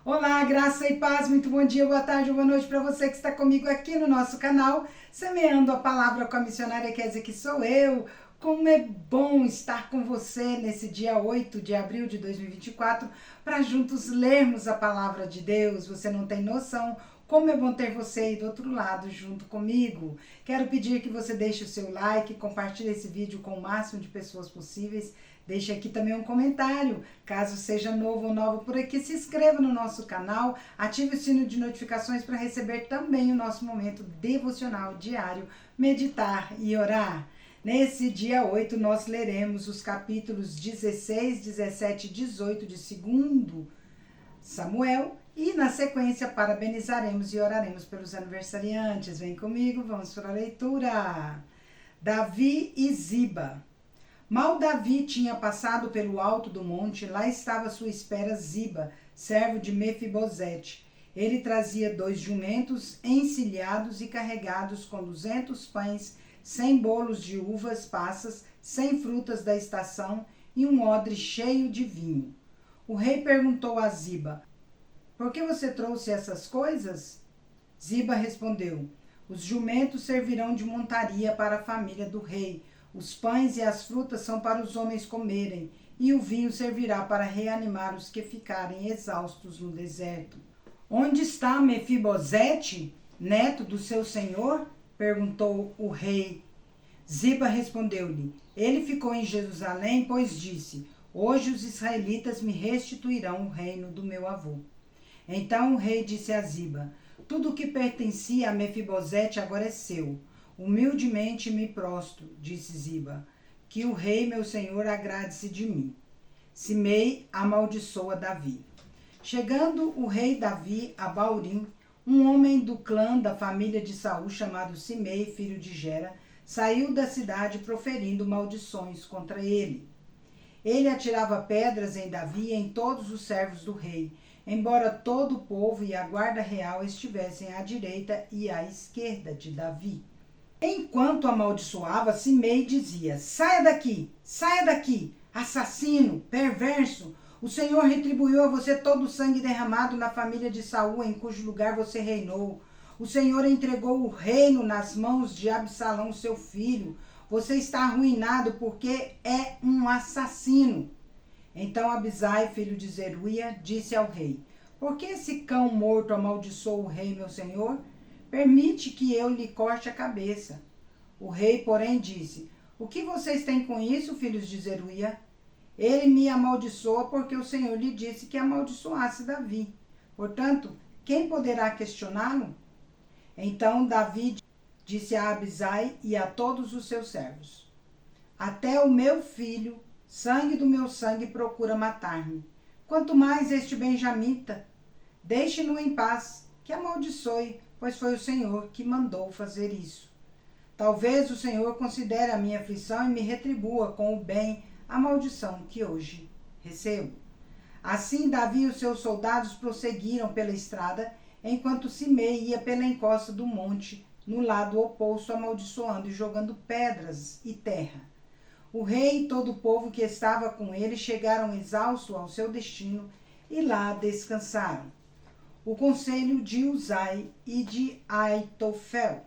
Olá, graça e paz, muito bom dia, boa tarde, boa noite para você que está comigo aqui no nosso canal, semeando a palavra com a missionária Kézia, que sou eu. Como é bom estar com você nesse dia 8 de abril de 2024, para juntos lermos a palavra de Deus. Você não tem noção como é bom ter você aí do outro lado junto comigo. Quero pedir que você deixe o seu like, compartilhe esse vídeo com o máximo de pessoas possíveis. Deixe aqui também um comentário, caso seja novo ou nova por aqui, se inscreva no nosso canal, ative o sino de notificações para receber também o nosso momento devocional diário, meditar e orar. Nesse dia 8 nós leremos os capítulos 16, 17 e 18 de 2 Samuel e na sequência parabenizaremos e oraremos pelos aniversariantes. Vem comigo, vamos para a leitura. Davi e Ziba. Mal Davi tinha passado pelo alto do monte, lá estava à sua espera Ziba, servo de Mefibosete. Ele trazia 2 jumentos encilhados e carregados com 200 pães, 100 bolos de uvas passas, 100 frutas da estação e um odre cheio de vinho. O rei perguntou a Ziba: por que você trouxe essas coisas? Ziba respondeu: os jumentos servirão de montaria para a família do rei. Os pães e as frutas são para os homens comerem, e o vinho servirá para reanimar os que ficarem exaustos no deserto. Onde está Mefibosete, neto do seu senhor? Perguntou o rei. Ziba respondeu-lhe: ele ficou em Jerusalém, pois disse: hoje os israelitas me restituirão o reino do meu avô. Então o rei disse a Ziba: tudo o que pertencia a Mefibosete agora é seu. Humildemente me prostro, disse Ziba, que o rei meu senhor agrade-se de mim. Simei amaldiçoa Davi. Chegando o rei Davi a Baurim, um homem do clã da família de Saul, chamado Simei, filho de Gera, saiu da cidade proferindo maldições contra ele. Ele atirava pedras em Davi e em todos os servos do rei, embora todo o povo e a guarda real estivessem à direita e à esquerda de Davi. Enquanto amaldiçoava, Simei dizia: saia daqui, assassino, perverso. O Senhor retribuiu a você todo o sangue derramado na família de Saul, em cujo lugar você reinou. O Senhor entregou o reino nas mãos de Absalão, seu filho. Você está arruinado porque é um assassino. Então Abisai, filho de Zeruia, disse ao rei: por que esse cão morto amaldiçoou o rei, meu senhor? Permite que eu lhe corte a cabeça. O rei, porém, disse: o que vocês têm com isso, filhos de Zeruia? Ele me amaldiçoa porque o Senhor lhe disse que amaldiçoasse Davi. Portanto, quem poderá questioná-lo? Então Davi disse a Abisai e a todos os seus servos: até o meu filho, sangue do meu sangue, procura matar-me. Quanto mais este benjamita. Deixe-no em paz, que amaldiçoe, pois foi o Senhor que mandou fazer isso. Talvez o Senhor considere a minha aflição e me retribua com o bem a maldição que hoje recebo. Assim Davi e os seus soldados prosseguiram pela estrada, enquanto Simei ia pela encosta do monte, no lado oposto, amaldiçoando e jogando pedras e terra. O rei e todo o povo que estava com ele chegaram exaustos ao seu destino e lá descansaram. O conselho de Uzai e de Aitofel.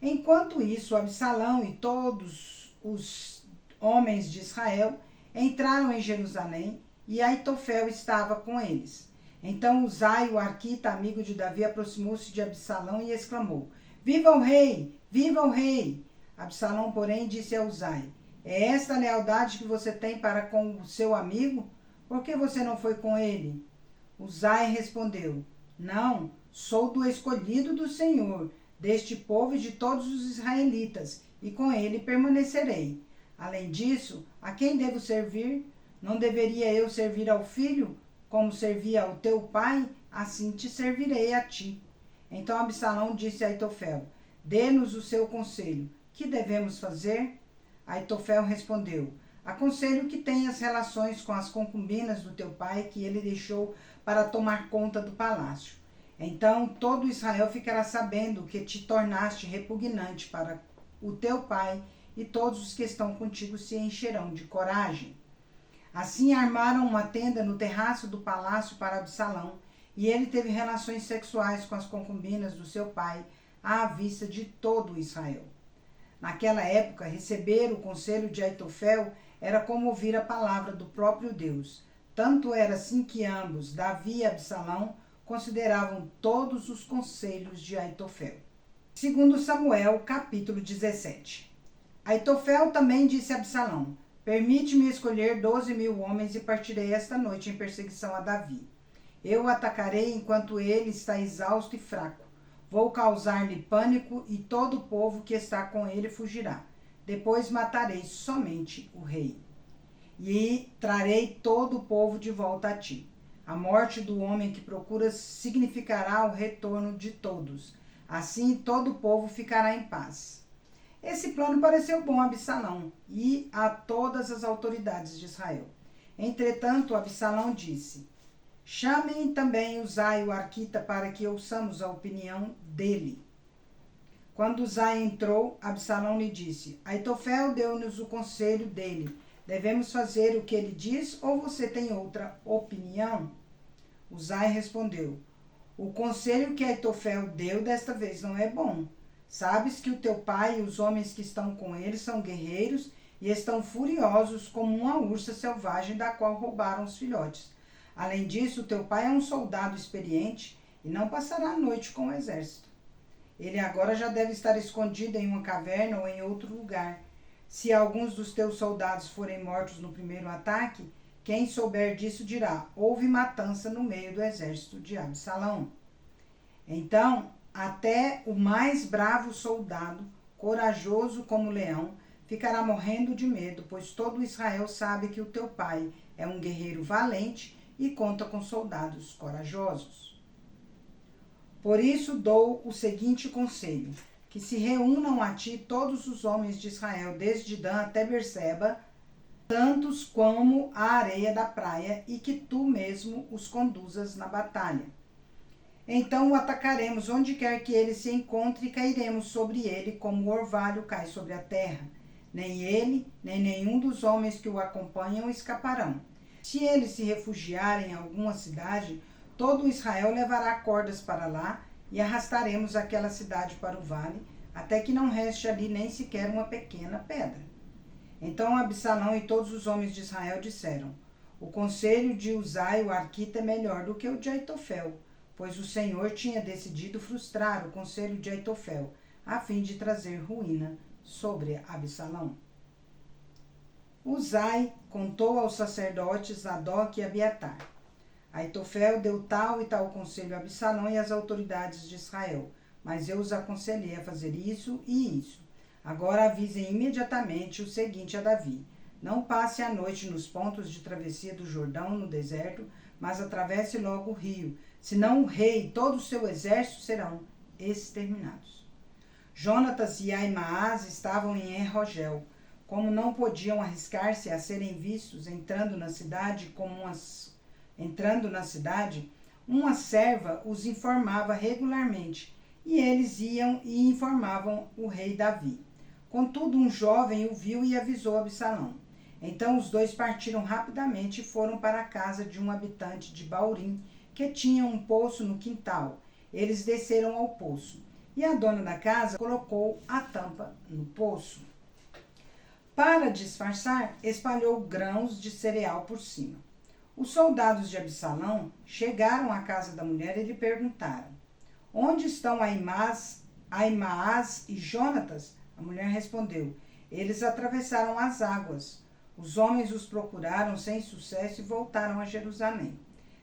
Enquanto isso, Absalão e todos os homens de Israel entraram em Jerusalém e Aitofel estava com eles. Então Uzai, o arquita, amigo de Davi, aproximou-se de Absalão e exclamou: viva o rei! Viva o rei! Absalão, porém, disse a Uzai: é esta a lealdade que você tem para com o seu amigo? Por que você não foi com ele? Uzai respondeu: não, sou do escolhido do Senhor, deste povo e de todos os israelitas, e com ele permanecerei. Além disso, a quem devo servir? Não deveria eu servir ao filho, como servia ao teu pai? Assim te servirei a ti. Então Absalão disse a Aitofel: dê-nos o seu conselho. Que devemos fazer? Aitofel respondeu: aconselho que tenhas relações com as concubinas do teu pai, que ele deixou para tomar conta do palácio. Então todo Israel ficará sabendo que te tornaste repugnante para o teu pai, e todos os que estão contigo se encherão de coragem. Assim armaram uma tenda no terraço do palácio para Absalão, e ele teve relações sexuais com as concubinas do seu pai, à vista de todo Israel. Naquela época, receber o conselho de Aitofel era como ouvir a palavra do próprio Deus. Tanto era assim que ambos, Davi e Absalão, consideravam todos os conselhos de Aitofel. Segundo Samuel, capítulo 17. Aitofel também disse a Absalão: permite-me escolher 12.000 homens e partirei esta noite em perseguição a Davi. Eu o atacarei enquanto ele está exausto e fraco. Vou causar-lhe pânico e todo o povo que está com ele fugirá. Depois matarei somente o rei. E trarei todo o povo de volta a ti. A morte do homem que procura significará o retorno de todos. Assim todo o povo ficará em paz. Esse plano pareceu bom a Absalão e a todas as autoridades de Israel. Entretanto, Absalão disse: chamem também Uzai o arquita para que ouçamos a opinião dele. Quando Uzai entrou, Absalão lhe disse: Aitofel deu-nos o conselho dele. Devemos fazer o que ele diz ou você tem outra opinião? Uzai respondeu: o conselho que Aitofel deu desta vez não é bom. Sabes que o teu pai e os homens que estão com ele são guerreiros e estão furiosos como uma ursa selvagem da qual roubaram os filhotes. Além disso, o teu pai é um soldado experiente e não passará a noite com o exército. Ele agora já deve estar escondido em uma caverna ou em outro lugar. Se alguns dos teus soldados forem mortos no primeiro ataque, quem souber disso dirá: houve matança no meio do exército de Absalão. Então, até o mais bravo soldado, corajoso como leão, ficará morrendo de medo, pois todo Israel sabe que o teu pai é um guerreiro valente e conta com soldados corajosos. Por isso dou o seguinte conselho: que se reúnam a ti todos os homens de Israel, desde Dan até Berseba, tantos como a areia da praia, e que tu mesmo os conduzas na batalha. Então o atacaremos onde quer que ele se encontre e cairemos sobre ele como o orvalho cai sobre a terra. Nem ele, nem nenhum dos homens que o acompanham escaparão. Se eles se refugiarem em alguma cidade, todo Israel levará cordas para lá e arrastaremos aquela cidade para o vale, até que não reste ali nem sequer uma pequena pedra. Então Absalão e todos os homens de Israel disseram: o conselho de Uzai o arquita é melhor do que o de Aitofel, pois o Senhor tinha decidido frustrar o conselho de Aitofel, a fim de trazer ruína sobre Absalão. Uzai contou aos sacerdotes Zadok e Abiatar. Aitofel deu tal e tal conselho a Absalão e às autoridades de Israel, mas eu os aconselhei a fazer isso e isso. Agora avisem imediatamente o seguinte a Davi: não passe a noite nos pontos de travessia do Jordão no deserto, mas atravesse logo o rio, senão o rei e todo o seu exército serão exterminados. Jonatas e Aimaas estavam em En-Rogel. Como não podiam arriscar-se a serem vistos entrando na cidade, uma serva os informava regularmente, e eles iam e informavam o rei Davi. Contudo, um jovem o viu e avisou Absalão. Então os dois partiram rapidamente e foram para a casa de um habitante de Baurim, que tinha um poço no quintal. Eles desceram ao poço, e a dona da casa colocou a tampa no poço. Para disfarçar, espalhou grãos de cereal por cima. Os soldados de Absalão chegaram à casa da mulher e lhe perguntaram: onde estão Aimaas e Jonatas? A mulher respondeu: eles atravessaram as águas. Os homens os procuraram sem sucesso e voltaram a Jerusalém.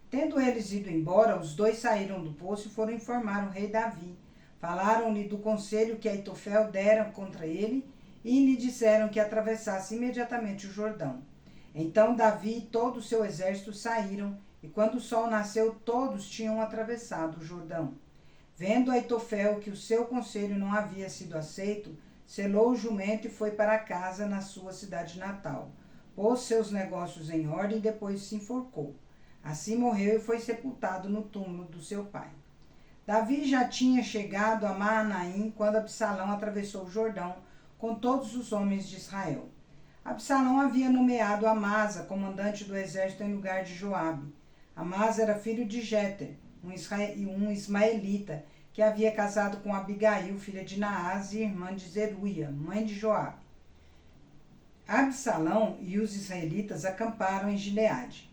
Tendo eles ido embora, os dois saíram do poço e foram informar o rei Davi. Falaram-lhe do conselho que Aitofel dera contra ele e lhe disseram que atravessasse imediatamente o Jordão. Então Davi e todo o seu exército saíram, e quando o sol nasceu, todos tinham atravessado o Jordão. Vendo Aitofel que o seu conselho não havia sido aceito, selou o jumento e foi para casa na sua cidade natal. Pôs seus negócios em ordem e depois se enforcou. Assim morreu e foi sepultado no túmulo do seu pai. Davi já tinha chegado a Maanaim quando Absalão atravessou o Jordão com todos os homens de Israel. Absalão havia nomeado Amasa comandante do exército em lugar de Joabe. Amasa era filho de Jéter, um ismaelita, que havia casado com Abigail, filha de Naás e irmã de Zeruia, mãe de Joabe. Absalão e os israelitas acamparam em Gileade.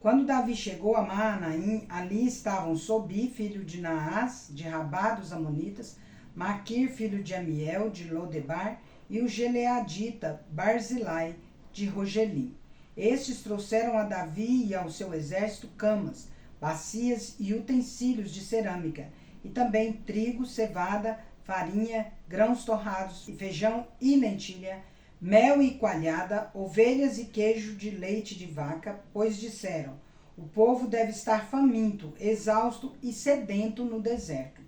Quando Davi chegou a Maanaim, ali estavam Sobi, filho de Naás, de Rabá dos Amonitas, Maquir, filho de Amiel, de Lodebar, e o Gileadita Barzilai, de Rogelim. Estes trouxeram a Davi e ao seu exército camas, bacias e utensílios de cerâmica, e também trigo, cevada, farinha, grãos torrados, feijão e lentilha, mel e coalhada, ovelhas e queijo de leite de vaca, pois disseram: o povo deve estar faminto, exausto e sedento no deserto.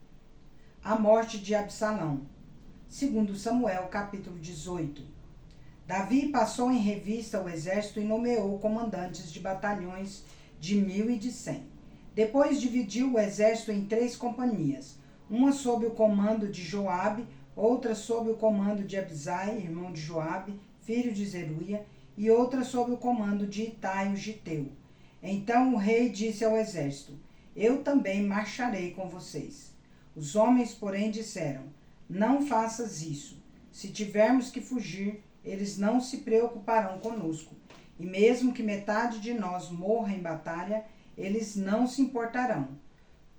A morte de Absalão. 2 Samuel, capítulo 18. Davi passou em revista o exército e nomeou comandantes de batalhões de 1.000 e de 100. Depois dividiu o exército em 3 companhias, uma sob o comando de Joabe, outra sob o comando de Abisai, irmão de Joabe, filho de Zeruia, e outra sob o comando de Itai, o giteu. Então o rei disse ao exército: eu também marcharei com vocês. Os homens, porém, disseram: não faças isso. Se tivermos que fugir, eles não se preocuparão conosco. E mesmo que metade de nós morra em batalha, eles não se importarão.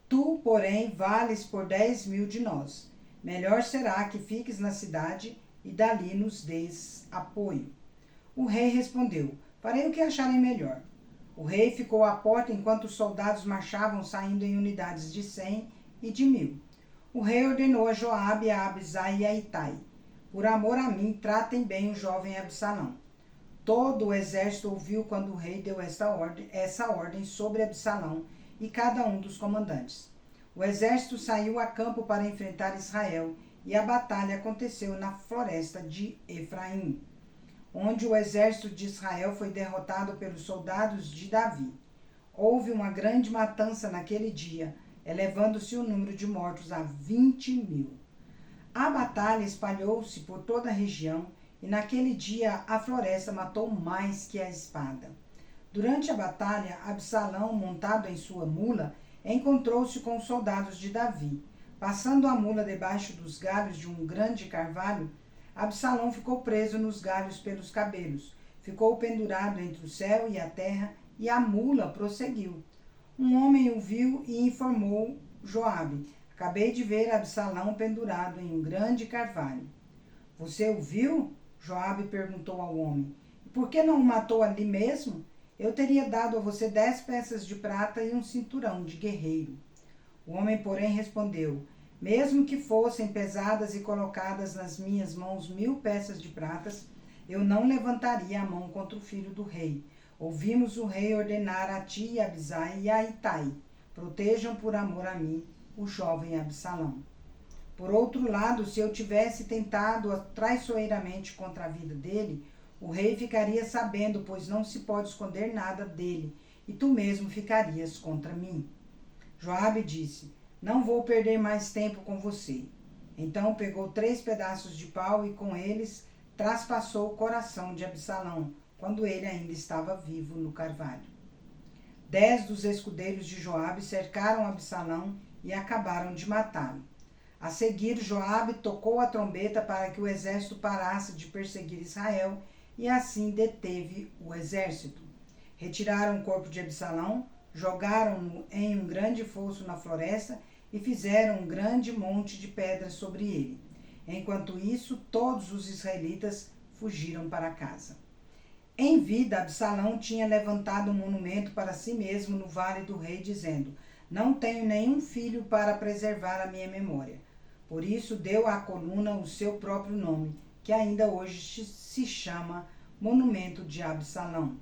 Tu, porém, vales por 10.000 de nós. Melhor será que fiques na cidade e dali nos deis apoio. O rei respondeu: farei o que acharem melhor. O rei ficou à porta enquanto os soldados marchavam saindo em unidades de 100 e de 1.000. O rei ordenou a Joabe, a Abisai e a Itai: por amor a mim, tratem bem o jovem Absalão. Todo o exército ouviu quando o rei deu essa ordem sobre Absalão e cada um dos comandantes. O exército saiu a campo para enfrentar Israel, e a batalha aconteceu na floresta de Efraim, onde o exército de Israel foi derrotado pelos soldados de Davi. Houve uma grande matança naquele dia, elevando-se o número de mortos a 20.000. A batalha espalhou-se por toda a região, e naquele dia a floresta matou mais que a espada. Durante a batalha, Absalão, montado em sua mula, encontrou-se com os soldados de Davi. Passando a mula debaixo dos galhos de um grande carvalho, Absalão ficou preso nos galhos pelos cabelos. Ficou pendurado entre o céu e a terra, e a mula prosseguiu. Um homem o viu e informou Joabe: acabei de ver Absalão pendurado em um grande carvalho. Você o viu? Joabe perguntou ao homem. Por que não o matou ali mesmo? Eu teria dado a você 10 peças de prata e um cinturão de guerreiro. O homem, porém, respondeu: mesmo que fossem pesadas e colocadas nas minhas mãos 1.000 peças de pratas, eu não levantaria a mão contra o filho do rei. Ouvimos o rei ordenar a ti, Abisai e a Itai: protejam por amor a mim o jovem Absalão. Por outro lado, se eu tivesse tentado traiçoeiramente contra a vida dele, o rei ficaria sabendo, pois não se pode esconder nada dele, e tu mesmo ficarias contra mim. Joabe disse: não vou perder mais tempo com você. Então pegou 3 pedaços de pau e com eles traspassou o coração de Absalão, quando ele ainda estava vivo no carvalho. 10 dos escudeiros de Joabe cercaram Absalão e acabaram de matá-lo. A seguir, Joabe tocou a trombeta para que o exército parasse de perseguir Israel, e assim deteve o exército. Retiraram o corpo de Absalão, jogaram-no em um grande fosso na floresta e fizeram um grande monte de pedras sobre ele. Enquanto isso, todos os israelitas fugiram para casa. Em vida, Absalão tinha levantado um monumento para si mesmo no Vale do Rei, dizendo: não tenho nenhum filho para preservar a minha memória. Por isso deu à coluna o seu próprio nome, que ainda hoje se chama Monumento de Absalão.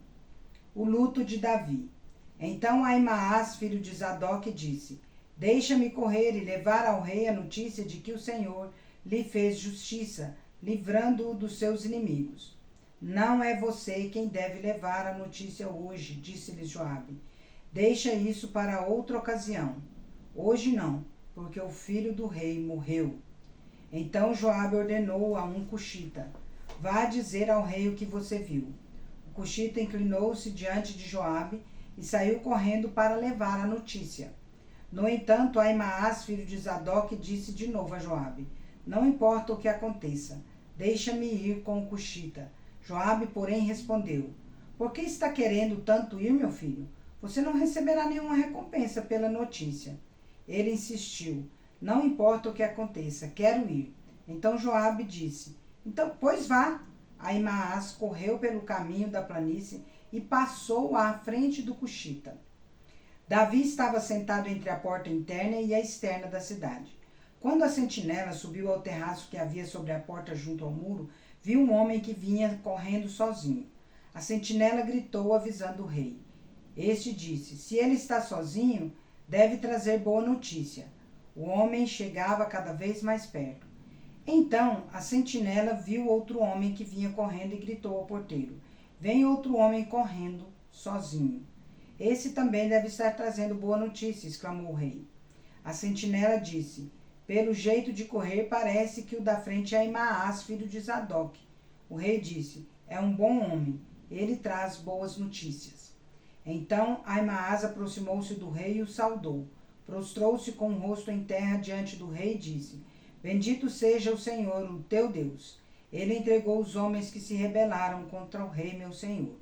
O luto de Davi. Então Aimaas, filho de Zadok, disse: deixa-me correr e levar ao rei a notícia de que o Senhor lhe fez justiça, livrando-o dos seus inimigos. Não é você quem deve levar a notícia hoje, disse-lhe Joabe. Deixa isso para outra ocasião. Hoje não, porque o filho do rei morreu. Então Joabe ordenou a um cuxita: vá dizer ao rei o que você viu. O cuxita inclinou-se diante de Joabe e saiu correndo para levar a notícia. No entanto, Ahimaás, filho de Zadok, disse de novo a Joabe: não importa o que aconteça, deixa-me ir com o cuxita. Joabe, porém, respondeu: por que está querendo tanto ir, meu filho? Você não receberá nenhuma recompensa pela notícia. Ele insistiu: não importa o que aconteça, quero ir. Então Joabe disse: então, pois vá. Ahimaás correu pelo caminho da planície e passou à frente do cuxita. Davi estava sentado entre a porta interna e a externa da cidade. Quando a sentinela subiu ao terraço que havia sobre a porta junto ao muro, viu um homem que vinha correndo sozinho. A sentinela gritou, avisando o rei. Este disse: se ele está sozinho, deve trazer boa notícia. O homem chegava cada vez mais perto. Então a sentinela viu outro homem que vinha correndo e gritou ao porteiro: vem outro homem correndo sozinho. Esse também deve estar trazendo boa notícia, exclamou o rei. A sentinela disse: pelo jeito de correr, parece que o da frente é Ahimaás, filho de Zadok. O rei disse: é um bom homem, ele traz boas notícias. Então Ahimaás aproximou-se do rei e o saudou. Prostrou-se com o rosto em terra diante do rei e disse: bendito seja o Senhor, o teu Deus. Ele entregou os homens que se rebelaram contra o rei, meu senhor.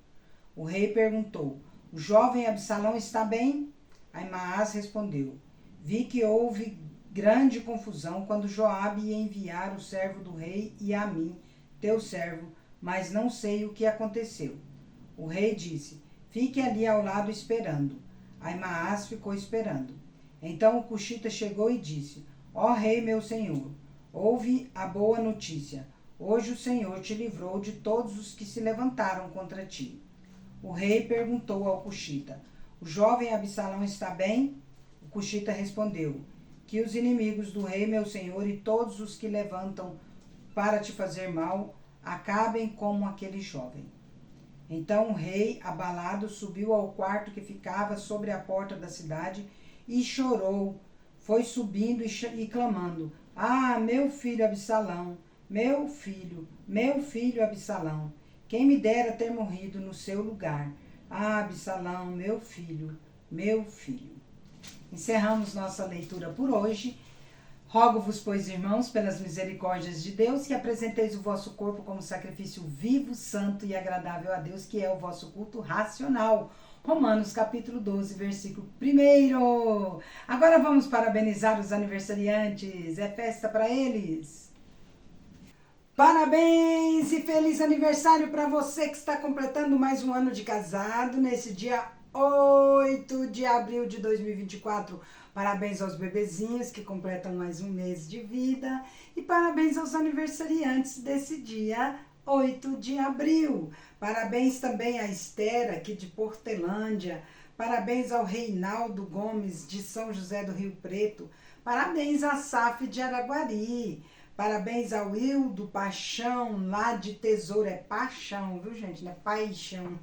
O rei perguntou: o jovem Absalão está bem? Ahimaás respondeu: vi que houve grande confusão quando Joabe ia enviar o servo do rei e a mim, teu servo, mas não sei o que aconteceu. O rei disse: fique ali ao lado esperando. Ahimaás ficou esperando. Então o cuxita chegou e disse: ó rei, meu senhor, ouve a boa notícia. Hoje o Senhor te livrou de todos os que se levantaram contra ti. O rei perguntou ao cuxita: o jovem Absalão está bem? O cuxita respondeu: que os inimigos do rei, meu senhor, e todos os que levantam para te fazer mal, acabem como aquele jovem. Então o rei, abalado, subiu ao quarto que ficava sobre a porta da cidade e chorou. Foi subindo e clamando: ah, meu filho Absalão, meu filho Absalão, quem me dera ter morrido no seu lugar. Ah, Absalão, meu filho, meu filho. Encerramos nossa leitura por hoje. Rogo-vos, pois, irmãos, pelas misericórdias de Deus, que apresenteis o vosso corpo como sacrifício vivo, santo e agradável a Deus, que é o vosso culto racional. Romanos capítulo 12, versículo 1. Agora vamos parabenizar os aniversariantes. É festa para eles. Parabéns e feliz aniversário para você que está completando mais um ano de casado nesse dia 8 de abril de 2024. Parabéns aos bebezinhos que completam mais um mês de vida e parabéns aos aniversariantes desse dia 8 de abril. Parabéns também a Esther, aqui de Portelândia. Parabéns ao Reinaldo Gomes, de São José do Rio Preto. Parabéns a Saf de Araguari. Parabéns ao Hildo Paixão, lá de Tesouro. É paixão, viu, gente? Não é paixão.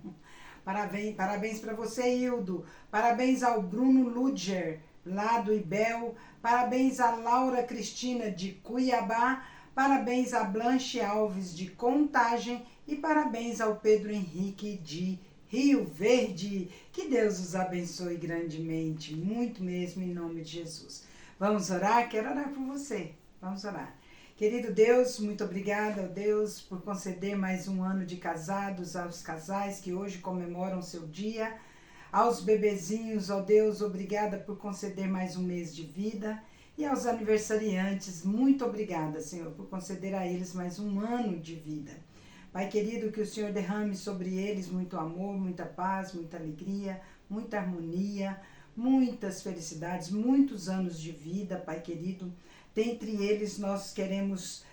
Parabéns para você, Hildo. Parabéns ao Bruno Ludger, lá do Ibel. Parabéns a Laura Cristina, de Cuiabá. Parabéns a Blanche Alves, de Contagem. E parabéns ao Pedro Henrique, de Rio Verde. Que Deus os abençoe grandemente, muito mesmo, em nome de Jesus. Vamos orar? Quero orar por você. Vamos orar. Querido Deus, muito obrigada, Deus, por conceder mais um ano de casados aos casais que hoje comemoram seu dia. Aos bebezinhos, ó Deus, obrigada por conceder mais um mês de vida. E aos aniversariantes, muito obrigada, Senhor, por conceder a eles mais um ano de vida. Pai querido, que o Senhor derrame sobre eles muito amor, muita paz, muita alegria, muita harmonia, muitas felicidades, muitos anos de vida, Pai querido. Dentre eles, nós queremos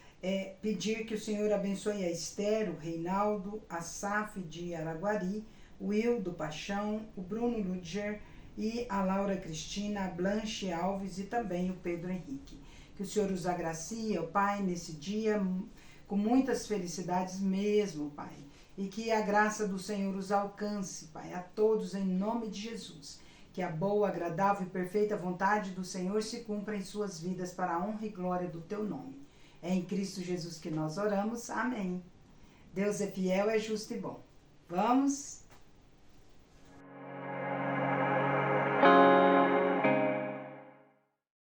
pedir que o Senhor abençoe a Esther, o Reinaldo, a Saf de Araguari, o Hildo Paixão, o Bruno Ludger e a Laura Cristina, a Blanche Alves e também o Pedro Henrique. Que o Senhor os agracie, ó Pai, nesse dia, com muitas felicidades mesmo, Pai. E que a graça do Senhor os alcance, Pai, a todos em nome de Jesus. Que a boa, agradável e perfeita vontade do Senhor se cumpra em suas vidas para a honra e glória do teu nome. É em Cristo Jesus que nós oramos. Amém. Deus é fiel, é justo e bom. Vamos